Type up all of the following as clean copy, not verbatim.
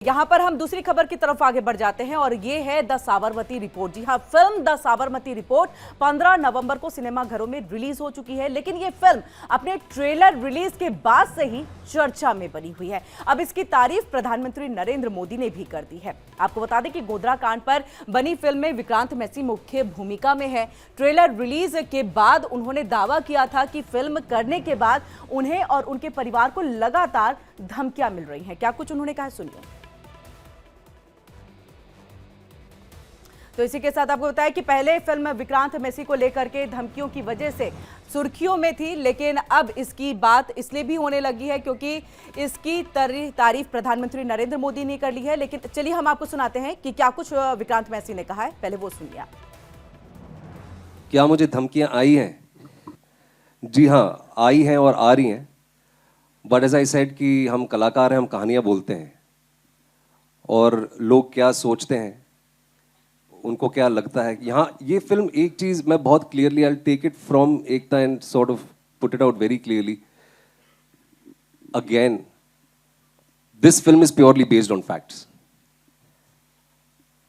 यहाँ पर हम दूसरी खबर की तरफ आगे बढ़ जाते हैं और ये है द साबरमती रिपोर्ट। जी हाँ, फिल्म द साबरमती रिपोर्ट 15 नवंबर को सिनेमाघरों में रिलीज हो चुकी है, लेकिन ये फिल्म अपने ट्रेलर रिलीज के बाद से ही चर्चा में बनी हुई है। अब इसकी तारीफ प्रधानमंत्री नरेंद्र मोदी ने भी कर दी है। आपको बता दें कि गोधरा कांड पर बनी फिल्म में विक्रांत मैसी मुख्य भूमिका में है। ट्रेलर रिलीज के बाद उन्होंने दावा किया था कि फिल्म करने के बाद उन्हें और उनके परिवार को लगातार धमकियां मिल रही हैं। क्या कुछ उन्होंने कहा, सुनिए। तो इसी के साथ आपको बताया कि पहले फिल्म विक्रांत मैसी को लेकर के धमकियों की वजह से सुर्खियों में थी, लेकिन अब इसकी बात इसलिए भी होने लगी है क्योंकि इसकी तारीफ प्रधानमंत्री नरेंद्र मोदी ने कर ली है। लेकिन चलिए हम आपको सुनाते हैं कि क्या कुछ विक्रांत मैसी ने कहा है, पहले वो सुनिए। क्या मुझे धमकियां आई हैं? जी हाँ, आई हैं और आ रही हैं। बट एज आई सेड कि हम कलाकार हैं, हम कहानियां बोलते हैं और लोग क्या सोचते हैं, उनको क्या लगता है। यहाँ ये फिल्म, एक चीज मैं बहुत clearly, I take it from Ekta and sort of put it out very clearly again, this film is purely based on facts.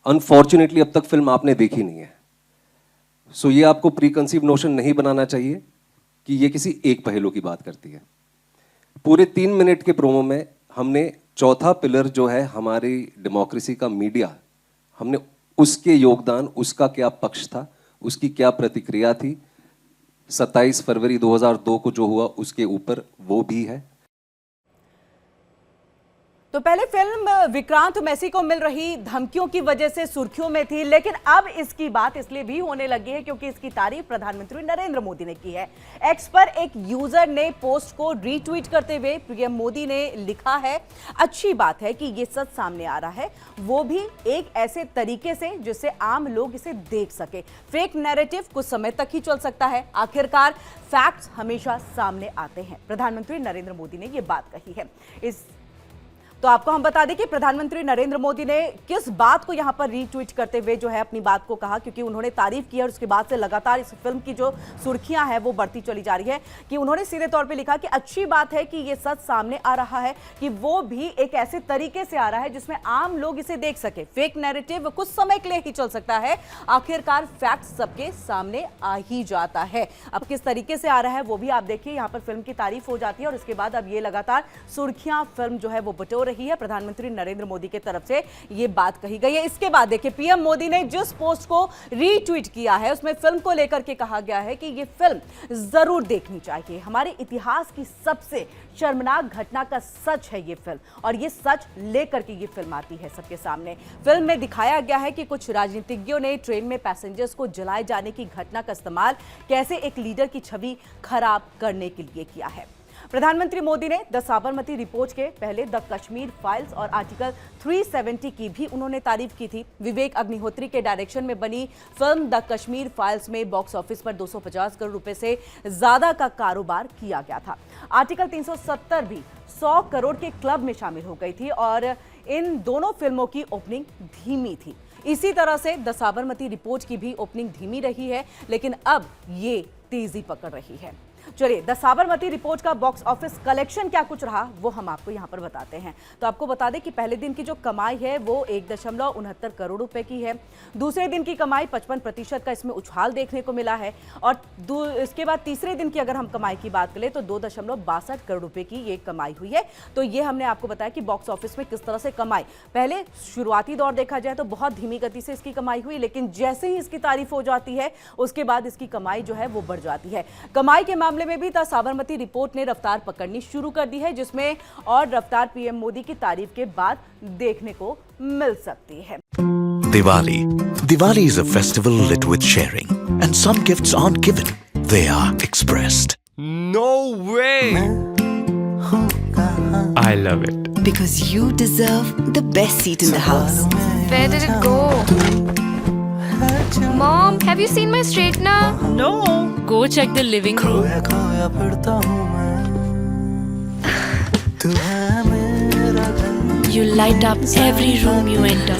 Unfortunately अब तक फिल्म आपने देखी नहीं है, सो ये आपको प्री कंसीव नोशन नहीं बनाना चाहिए कि ये किसी एक पहलू की बात करती है। पूरे 3 मिनट के प्रोमो में हमने चौथा पिलर जो है हमारी डेमोक्रेसी का, मीडिया, हमने उसके योगदान, उसका क्या पक्ष था, उसकी क्या प्रतिक्रिया थी, 27 फरवरी 2002 को जो हुआ उसके ऊपर, वो भी है। तो पहले फिल्म विक्रांत मैसी को मिल रही धमकियों की वजह से सुर्खियों में थी, लेकिन अब इसकी बात इसलिए भी होने लगी है क्योंकि इसकी तारीफ प्रधानमंत्री नरेंद्र मोदी ने की है। एक्स पर एक यूजर ने पोस्ट को रीट्वीट करते हुए पीएम मोदी ने लिखा है, अच्छी बात है कि ये सच सामने आ रहा है, वो भी एक ऐसे तरीके से जिससे आम लोग इसे देख सके। फेक नैरेटिव कुछ समय तक ही चल सकता है, आखिरकार फैक्ट्स हमेशा सामने आते हैं। प्रधानमंत्री नरेंद्र मोदी ने यह बात कही है। तो आपको हम बता दें कि प्रधानमंत्री नरेंद्र मोदी ने किस बात को यहां पर रीट्वीट करते हुए जो है अपनी बात को कहा, क्योंकि उन्होंने तारीफ की है और उसके बाद से लगातार इस फिल्म की जो सुर्खियां हैं वो बढ़ती चली जा रही है। कि उन्होंने सीधे तौर पे लिखा कि अच्छी बात है कि ये सच सामने आ रहा है, कि वो भी एक ऐसे तरीके से आ रहा है जिसमें आम लोग इसे देख सके। फेक नैरेटिव कुछ समय के लिए ही चल सकता है, आखिरकार फैक्ट सबके सामने आ ही जाता है। अब किस तरीके से आ रहा है वो भी आप देखिए। यहाँ पर फिल्म की तारीफ हो जाती है और उसके बाद अब ये लगातार सुर्खियां फिल्म जो है वो बटोर रही है। प्रधानमंत्री नरेंद्र मोदी की तरफ से ये बात कही गई है। इसके बाद देखिए पीएम मोदी ने जिस पोस्ट को रीट्वीट किया है उसमें फिल्म को लेकर के कहा गया है कि ये फिल्म जरूर देखनी चाहिए, हमारे इतिहास की सबसे शर्मनाक घटना का सच है ये फिल्म, और ये सच लेकर के ये फिल्म आती है सबके सामने। फिल्म में दिखाया गया है कि कुछ राजनीतिज्ञों ने ट्रेन में पैसेंजर्स को जलाए जाने की घटना का इस्तेमाल कैसे एक लीडर की छवि खराब करने के लिए किया है। प्रधानमंत्री मोदी ने द साबरमती रिपोर्ट के पहले द कश्मीर फाइल्स और आर्टिकल 370 की भी उन्होंने तारीफ की थी। विवेक अग्निहोत्री के डायरेक्शन में बनी फिल्म द कश्मीर फाइल्स में बॉक्स ऑफिस पर 250 करोड़ रुपए से ज्यादा का कारोबार किया गया था। आर्टिकल 370 भी 100 करोड़ के क्लब में शामिल हो गई थी और इन दोनों फिल्मों की ओपनिंग धीमी थी। इसी तरह से द साबरमती रिपोर्ट की भी ओपनिंग धीमी रही है, लेकिन अब ये तेजी पकड़ रही है। चलिए, द साबरमती रिपोर्ट का बॉक्स ऑफिस कलेक्शन क्या कुछ रहा वो हम आपको यहां पर बताते हैं। तो आपको बता दें कि पहले दिन की जो कमाई है वो 1.69 करोड़ रुपए की है। दूसरे दिन की कमाई 55% का इसमें उछाल देखने को मिला है और इसके बाद तीसरे दिन की अगर हम कमाई की बात करें तो 2.62 करोड़ रुपए की ये कमाई हुई है। तो ये हमने आपको बताया कि बॉक्स ऑफिस में किस तरह से कमाई, पहले शुरुआती दौर देखा जाए तो बहुत धीमी गति से इसकी कमाई हुई, लेकिन जैसे ही इसकी तारीफ हो जाती है उसके बाद इसकी कमाई जो है वो बढ़ जाती है। कमाई के मामले में भी द साबरमती रिपोर्ट ने रफ्तार पकड़नी शुरू कर दी है, जिसमें और रफ्तार पीएम मोदी की तारीफ के बाद देखने को मिल सकती है। Diwali is a festival lit with sharing, and some gifts aren't given, they are expressed. No way! I love it. Because you deserve the best seat in the house. Where did it go? Mom, have you seen my straightener? No. Go check the living room. You light up every room you enter.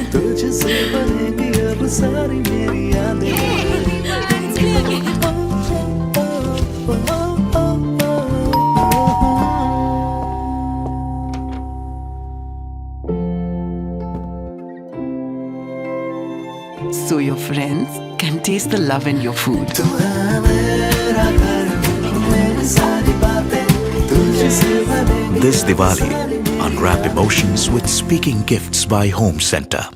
so your friends can taste the love in your food. This Diwali, unwrap emotions with Speaking Gifts by Home Center.